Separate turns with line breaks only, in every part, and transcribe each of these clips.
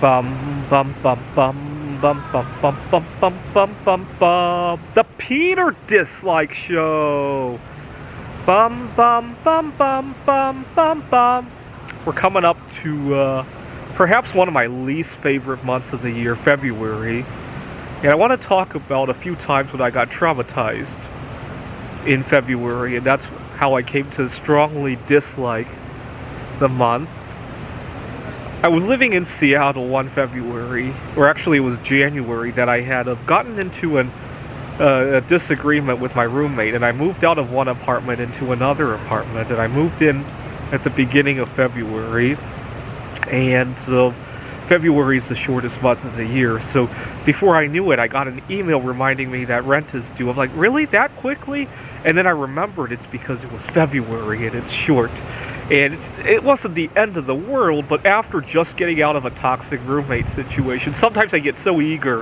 Bum bum bum bum bum bum bum bum bum bum bum bum. The Peter Dislike Show. Bum bum bum bum bum bum bum. We're coming up to perhaps one of my least favorite months of the year, February. And I want to talk about a few times when I got traumatized in February, and that's how I came to strongly dislike the month. I was living in Seattle one February, or actually it was January, that I had gotten into a disagreement with my roommate, and I moved out of one apartment into another apartment, and I moved in at the beginning of February, and so February is the shortest month of the year, so before I knew it, I got an email reminding me that rent is due. I'm like, really? That quickly? And then I remembered it's because it was February and it's short. And it wasn't the end of the world, but after just getting out of a toxic roommate situation, sometimes I get so eager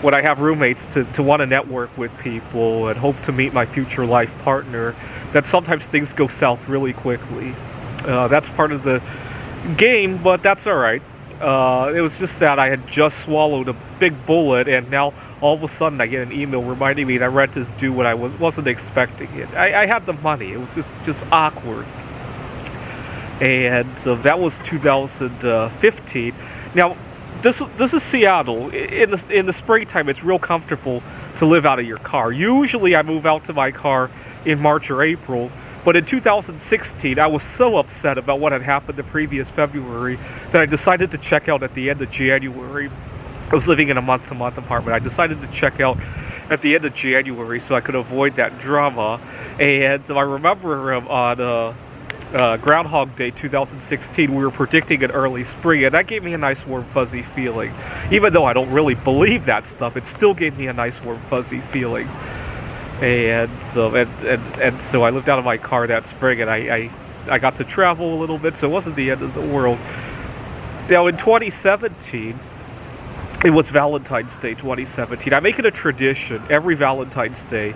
when I have roommates to want to network with people and hope to meet my future life partner that sometimes things go south really quickly. That's part of the game, but that's alright. It was just that I had just swallowed a big bullet, and now all of a sudden I get an email reminding me that rent is due when I wasn't expecting it. I had the money. It was just awkward. And so that was 2015. Now, this is Seattle. In the springtime, it's real comfortable to live out of your car. Usually I move out to my car in March or April. But in 2016, I was so upset about what had happened the previous February that I decided to check out at the end of January. I was living in a month-to-month apartment. I decided to check out at the end of January so I could avoid that drama. And I remember on Groundhog Day 2016, we were predicting an early spring, and that gave me a nice warm fuzzy feeling. Even though I don't really believe that stuff, it still gave me a nice warm fuzzy feeling. And so I lived out of my car that spring, and I got to travel a little bit, so it wasn't the end of the world. Now in 2017, it was Valentine's Day 2017. I make it a tradition every Valentine's Day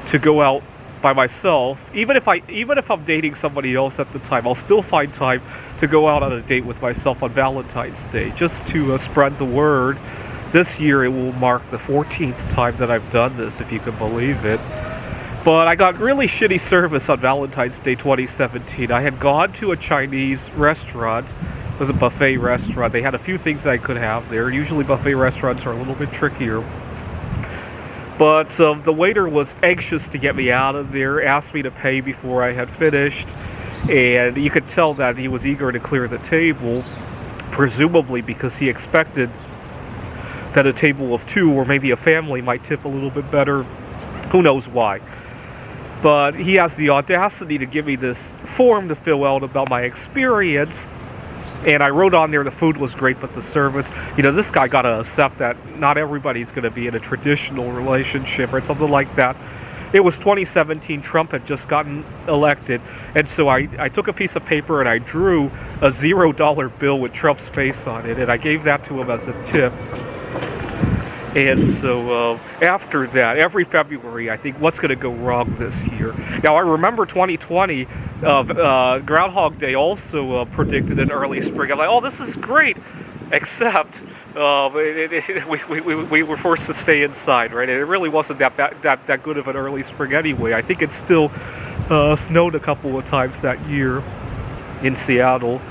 to go out by myself. Even if I'm dating somebody else at the time, I'll still find time to go out on a date with myself on Valentine's Day, just to spread the word. This year it will mark the 14th time that I've done this, if you can believe it. But I got really shitty service on Valentine's Day 2017. I had gone to a Chinese restaurant. It was a buffet restaurant. They had a few things I could have there. Usually buffet restaurants are a little bit trickier. But the waiter was anxious to get me out of there, asked me to pay before I had finished. And you could tell that he was eager to clear the table, presumably because he expected that a table of two or maybe a family might tip a little bit better. Who knows why. But he has the audacity to give me this form to fill out about my experience. And I wrote on there the food was great, but the service, this guy got to accept that not everybody's going to be in a traditional relationship or something like that. It was 2017, Trump had just gotten elected, and so I took a piece of paper and I drew a $0 bill with Trump's face on it, and I gave that to him as a tip. And so after that, every February, I think, what's going to go wrong this year? Now, I remember 2020, Groundhog Day also predicted an early spring. I'm like, oh, this is great, except we were forced to stay inside, right? And it really wasn't that good of an early spring anyway. I think it still snowed a couple of times that year in Seattle.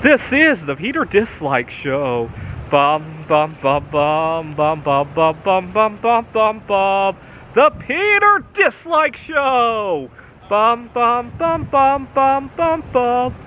This is the Peter Dislike Show. Bum bum bum bum bum bum bum bum bum bum bum bum. The Peter Dislike Show. Bum bum bum bum bum bum bum.